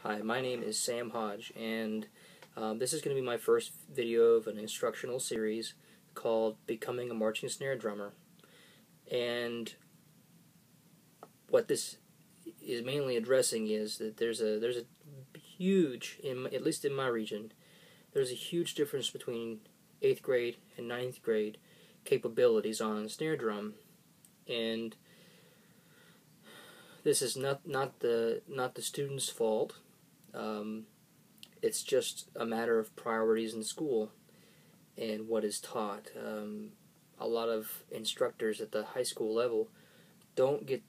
Hi, my name is Sam Hodge, and this is going to be my first video of an instructional series called Becoming a Marching Snare Drummer. And what this is mainly addressing is that there's a huge, at least in my region, there's a huge difference between 8th grade and 9th grade capabilities on snare drum, and this is not the student's fault. It's just a matter of priorities in school and what is taught. A lot of instructors at the high school level don't get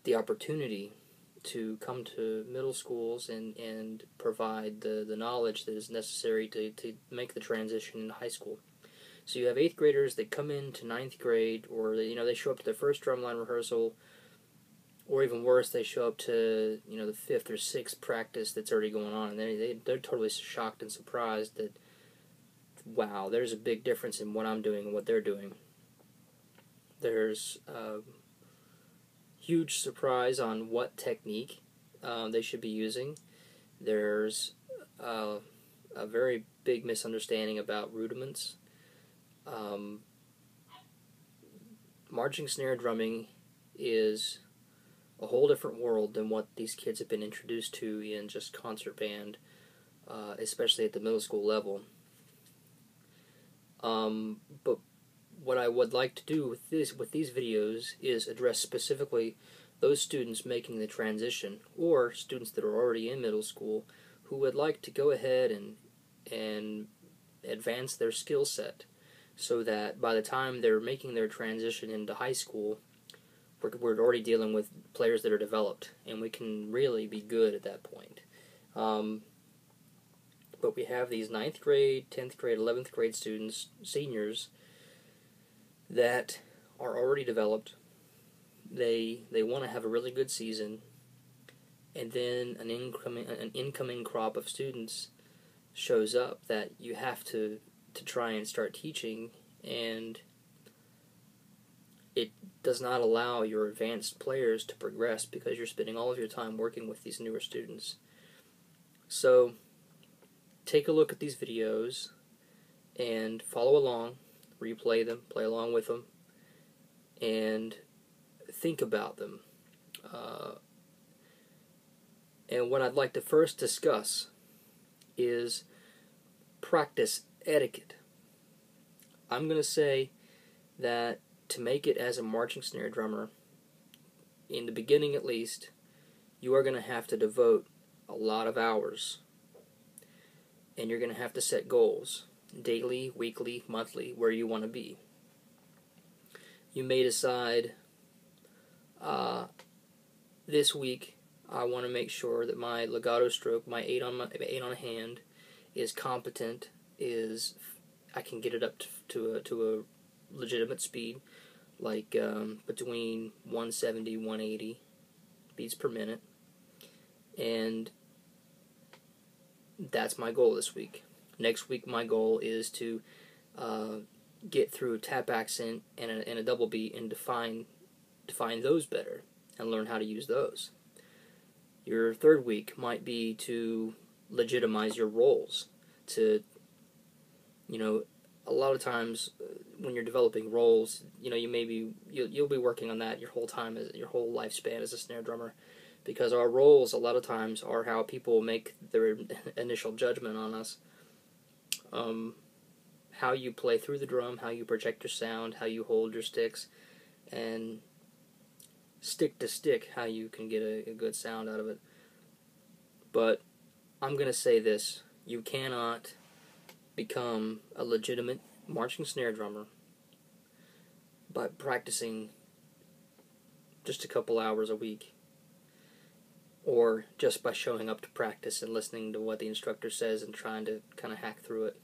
the opportunity to come to middle schools and provide the knowledge that is necessary to make the transition into high school. So you have 8th graders that come into 9th grade, or they show up to their first drumline rehearsal, or even worse, they show up to the 5th or 6th practice that's already going on, and they're totally shocked and surprised that, wow, there's a big difference in what I'm doing and what they're doing. There's a huge surprise on what technique they should be using. There's a very big misunderstanding about rudiments. Marching snare drumming is a whole different world than what these kids have been introduced to in just concert band, especially at the middle school level. But what I would like to do with these videos is address specifically those students making the transition, or students that are already in middle school who would like to go ahead and advance their skill set, so that by the time they're making their transition into high school, we're already dealing with players that are developed, and we can really be good at that point. But we have these 9th grade, 10th grade, 11th grade students, seniors, that are already developed. They want to have a really good season, and then an incoming crop of students shows up that you have to try and start teaching, and it does not allow your advanced players to progress because you're spending all of your time working with these newer students. So take a look at these videos and follow along, replay them, play along with them, and think about them. And what I'd like to first discuss is practice etiquette. I'm going to say that to make it as a marching snare drummer, in the beginning at least, you are going to have to devote a lot of hours, and you're going to have to set goals, daily, weekly, monthly, where you want to be. You may decide, this week I want to make sure that my legato stroke, my 8 on a hand, is competent, I can get it up to a legitimate speed, like between 170 180 beats per minute, and that's my goal this week. Next week my goal is to get through tap accent and a double beat and define those better and learn how to use those. Your third week might be to legitimize your rolls. To, a lot of times when you're developing rolls, you'll be working on that your whole lifespan as a snare drummer, because our rolls a lot of times are how people make their initial judgment on us. How you play through the drum, how you project your sound, how you hold your sticks, and stick to stick, how you can get a good sound out of it. But I'm going to say this: you cannot become a legitimate marching snare drummer by practicing just a couple hours a week, or just by showing up to practice and listening to what the instructor says and trying to kind of hack through it.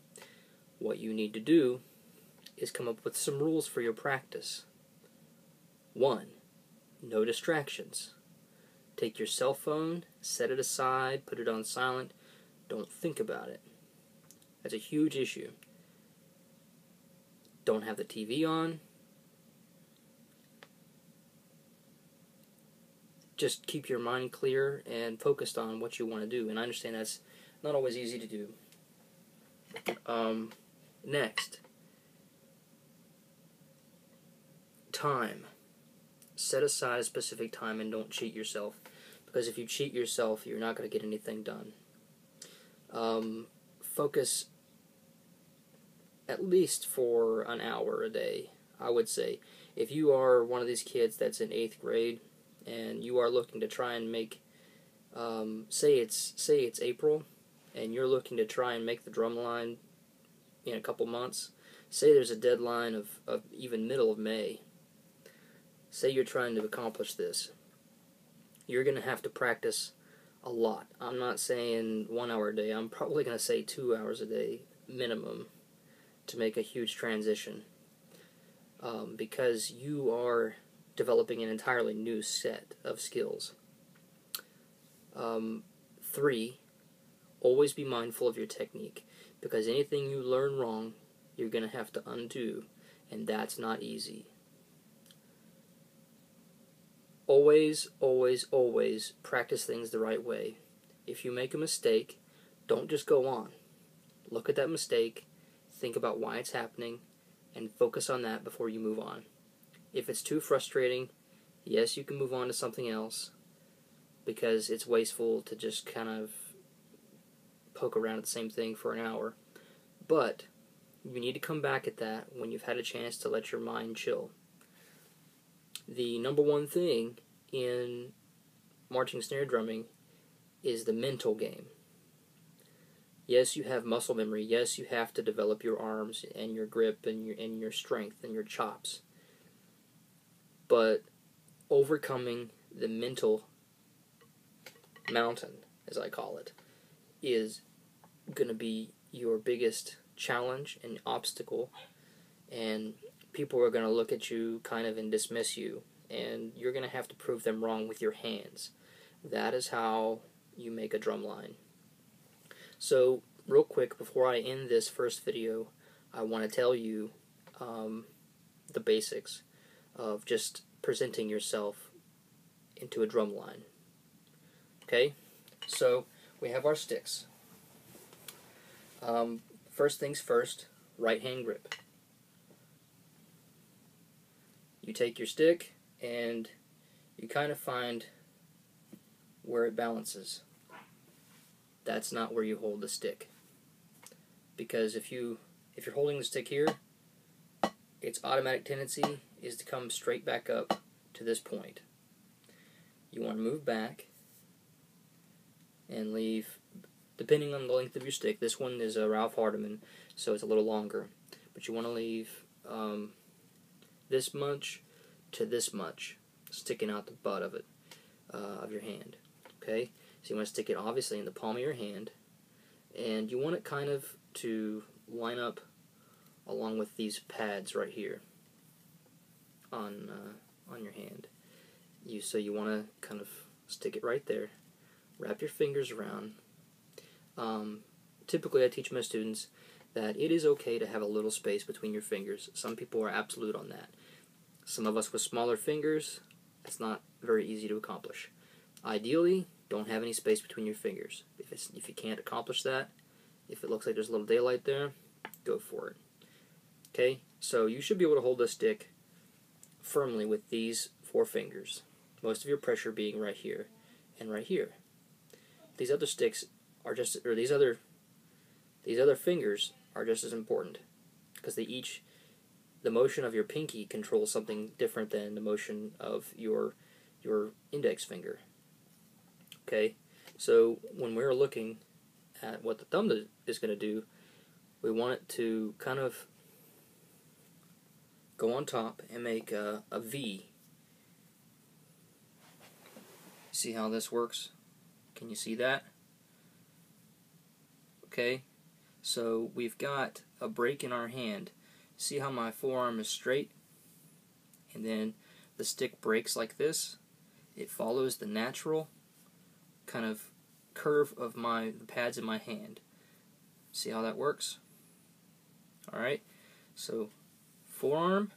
What you need to do is come up with some rules for your practice. 1. No distractions. Take your cell phone, set it aside, put it on silent. Don't think about it. That's a huge issue. Don't have the TV on. just keep your mind clear and focused on what you want to do. And I understand that's not always easy to do. Next, time. Set aside a specific time and don't cheat yourself. Because if you cheat yourself, you're not going to get anything done. Focus at least for an hour a day, I would say. If you are one of these kids that's in 8th grade and you are looking to try and make, say it's April, and you're looking to try and make the drum line in a couple months, say there's a deadline of even middle of May, say you're trying to accomplish this, you're going to have to practice a lot. I'm not saying 1 hour a day, I'm probably going to say 2 hours a day minimum to make a huge transition, because you are developing an entirely new set of skills. 3, always be mindful of your technique, because anything you learn wrong, you're going to have to undo, and that's not easy. Always, always, always practice things the right way. If you make a mistake, don't just go on. Look at that mistake, think about why it's happening, and focus on that before you move on. If it's too frustrating, yes, you can move on to something else, because it's wasteful to just kind of poke around at the same thing for an hour. But you need to come back at that when you've had a chance to let your mind chill. The number one thing in marching snare drumming is the mental game. Yes, you have muscle memory. Yes, you have to develop your arms and your grip and your strength and your chops. But overcoming the mental mountain, as I call it, is going to be your biggest challenge and obstacle, and people are going to look at you kind of and dismiss you, and you're going to have to prove them wrong with your hands. That is how you make a drum line. So, real quick, before I end this first video, I want to tell you the basics of just presenting yourself into a drum line. Okay? So, we have our sticks. First things first, right hand grip. You take your stick and you kind of find where it balances. That's not where you hold the stick. Because if you're holding the stick here, its automatic tendency is to come straight back up to this point. You want to move back and leave, depending on the length of your stick. This one is a Ralph Hardiman, so it's a little longer. But you want to leave this much to this much sticking out the butt of it, of your hand. Okay? So you want to stick it obviously in the palm of your hand, and you want it kind of to line up along with these pads right here on your hand. So you want to kind of stick it right there, wrap your fingers around. Typically I teach my students that it is okay to have a little space between your fingers. Some people are absolute on that. Some of us with smaller fingers, it's not very easy to accomplish. Ideally, don't have any space between your fingers. If you can't accomplish that, if it looks like there's a little daylight there, go for it. Okay, so you should be able to hold the stick firmly with these 4 fingers. Most of your pressure being right here and right here. These other sticks are just, or these other fingers are just as important, because the motion of your pinky controls something different than the motion of your index finger. Okay, so when we're looking at what the thumb is going to do, we want it to kind of go on top and make a V. See how this works? Can you see that? Okay, so we've got a break in our hand. See how my forearm is straight? And then the stick breaks like this. It follows the natural kind of curve of the pads in my hand. See how that works? Alright, so forearm,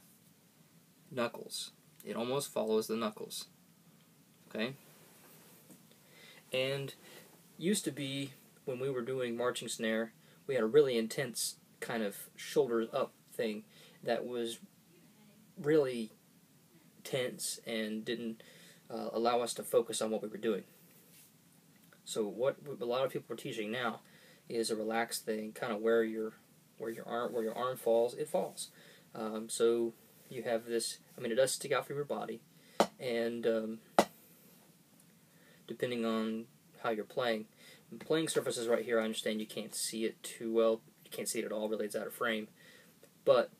knuckles. It almost follows the knuckles. Okay, And used to be, when we were doing marching snare, we had a really intense kind of shoulders up thing that was really tense and didn't allow us to focus on what we were doing. So what a lot of people are teaching now is a relaxed thing, kind of where your arm falls, it falls. So you have this. I mean, it does stick out from your body, and depending on how you're playing surfaces right here, I understand you can't see it too well. You can't see it at all. Really, it's out of frame. But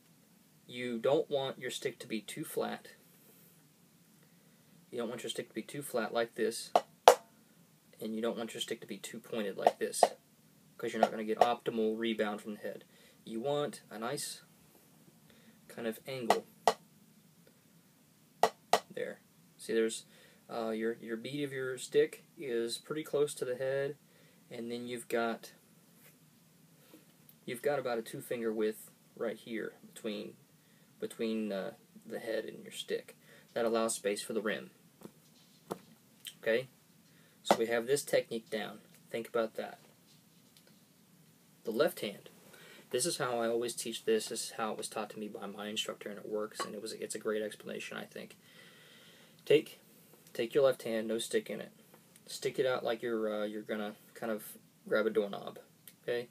you don't want your stick to be too flat. You don't want your stick to be too flat like this, and you don't want your stick to be too pointed like this, because you're not going to get optimal rebound from the head. You want a nice kind of angle there. See, there's your bead of your stick is pretty close to the head, and then you've got about a 2-finger width right here between the head and your stick. That allows space for the rim. Okay, so we have this technique down. Think about that. The left hand. This is how I always teach this. This is how it was taught to me by my instructor, and it works. And it's a great explanation, I think. Take your left hand, no stick in it. Stick it out like you're gonna kind of grab a doorknob. Okay,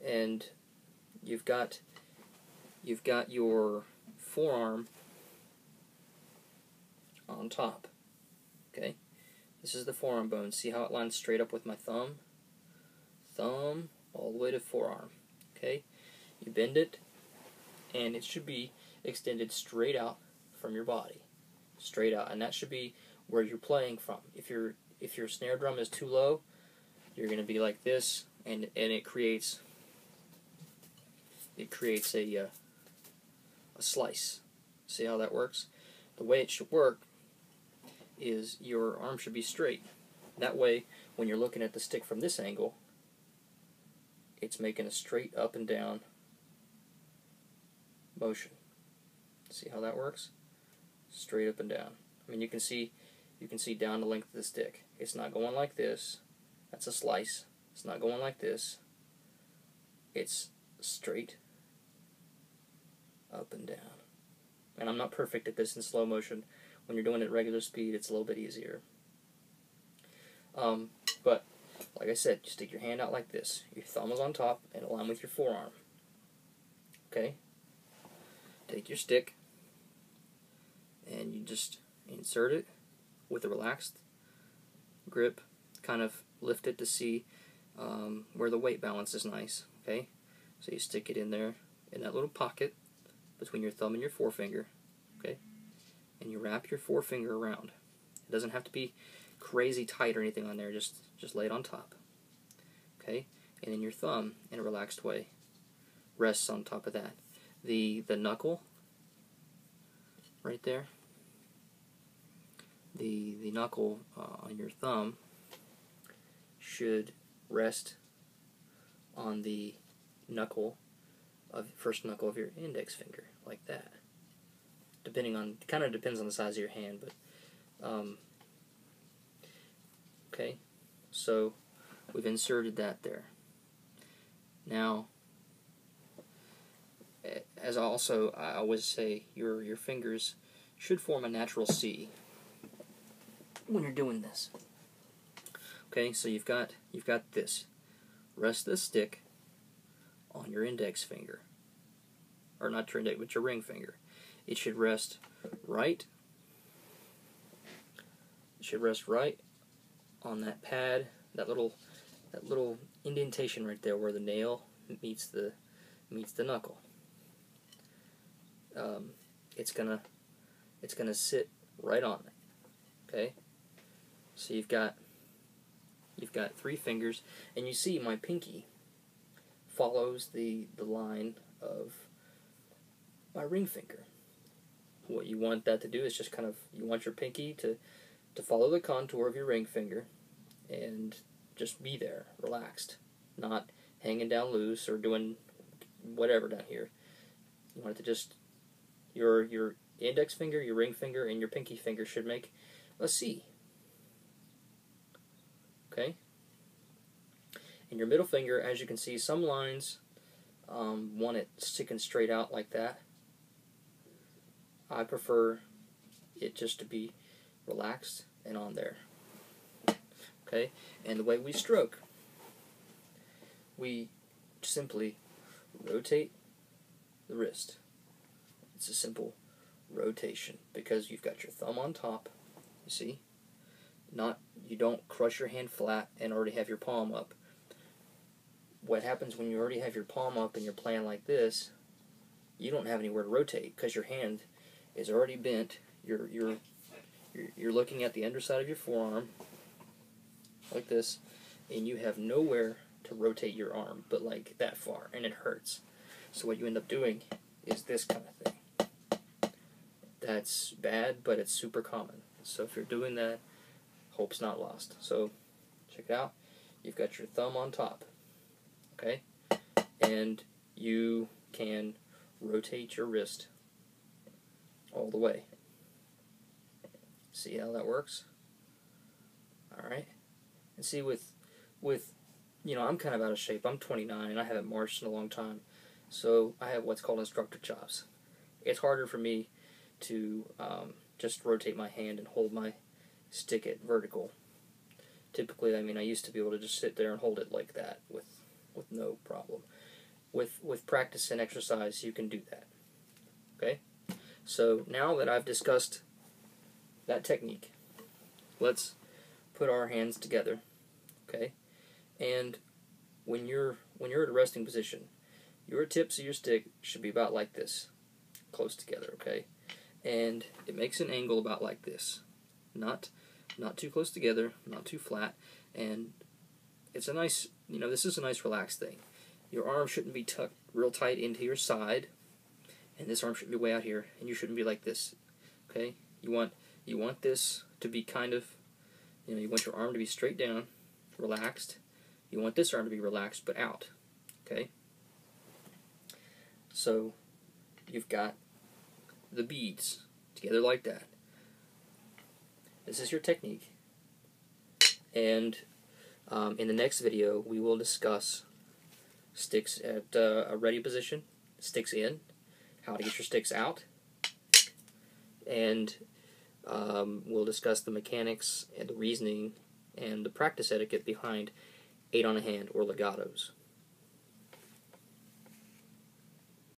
and you've got your forearm on top. Okay, this is the forearm bone. See how it lines straight up with my thumb? Thumb all the way to forearm. Okay, you bend it, and it should be extended straight out from your body, straight out, and that should be where you're playing from. If your snare drum is too low, you're going to be like this, and it creates a slice. See how that works? The way it should work is your arm should be straight. That way, when you're looking at the stick from this angle, it's making a straight up and down motion. See how that works? Straight up and down. I mean, you can see down the length of the stick. It's not going like this. That's a slice. It's not going like this. It's straight up and down. And I'm not perfect at this in slow motion. When you're doing it at regular speed, it's a little bit easier. But like I said, you stick your hand out like this. Your thumb is on top and align with your forearm. Okay? Take your stick and you just insert it with a relaxed grip. Kind of lift it to see where the weight balance is nice. Okay? So you stick it in there, in that little pocket between your thumb and your forefinger. Okay? And you wrap your forefinger around. It doesn't have to be crazy tight or anything on there. Just lay it on top. Okay? And then your thumb, in a relaxed way, rests on top of that. The knuckle, right there, the knuckle on your thumb should rest on the first knuckle of your index finger, like that. Kind of depends on the size of your hand, but okay. So we've inserted that there. Now, I always say your fingers should form a natural C when you're doing this. Okay, so you've got this. Rest the stick on your index finger, or not your index, but your ring finger. It should rest right. It should rest right on that pad, that little indentation right there where the nail meets the knuckle. It's gonna sit right on it. Okay, so you've got 3 fingers, and you see my pinky follows the line of my ring finger. What you want that to do is just kind of, you want your pinky to follow the contour of your ring finger and just be there, relaxed, not hanging down loose or doing whatever down here. You want it to just, your index finger, your ring finger, and your pinky finger should make a C. okay? And your middle finger, as you can see, some lines want it sticking straight out like that. I prefer it just to be relaxed and on there. Okay? And the way we stroke, we simply rotate the wrist. It's a simple rotation because you've got your thumb on top, you see? You don't crush your hand flat and already have your palm up. What happens when you already have your palm up and you're playing like this, you don't have anywhere to rotate because your hand is already bent. You're looking at the underside of your forearm like this, and you have nowhere to rotate your arm but like that far, and it hurts. So what you end up doing is this kind of thing. That's bad, but it's super common. So if you're doing that, hope's not lost. So check it out. You've got your thumb on top, okay? And you can rotate your wrist all the way. See how that works? Alright? And see with I'm kind of out of shape. I'm 29 and I haven't marched in a long time. So I have what's called instructor chops. It's harder for me to just rotate my hand and hold my stick at vertical. Typically, I used to be able to just sit there and hold it like that with no problem. With practice and exercise, you can do that. Okay? So now that I've discussed that technique, let's put our hands together. Okay? And when you're at a resting position, your tips of your stick should be about like this, close together, okay? And it makes an angle about like this. Not too close together, not too flat, and it's a nice, this is a nice relaxed thing. Your arm shouldn't be tucked real tight into your side, and this arm shouldn't be way out here, and you shouldn't be like this, okay? You want this to be kind of, you want your arm to be straight down, relaxed. You want this arm to be relaxed but out, okay? So you've got the beads together like that. This is your technique. And in the next video, we will discuss sticks at a ready position, sticks in, how to get your sticks out, and we'll discuss the mechanics and the reasoning and the practice etiquette behind 8 on a hand or legatos.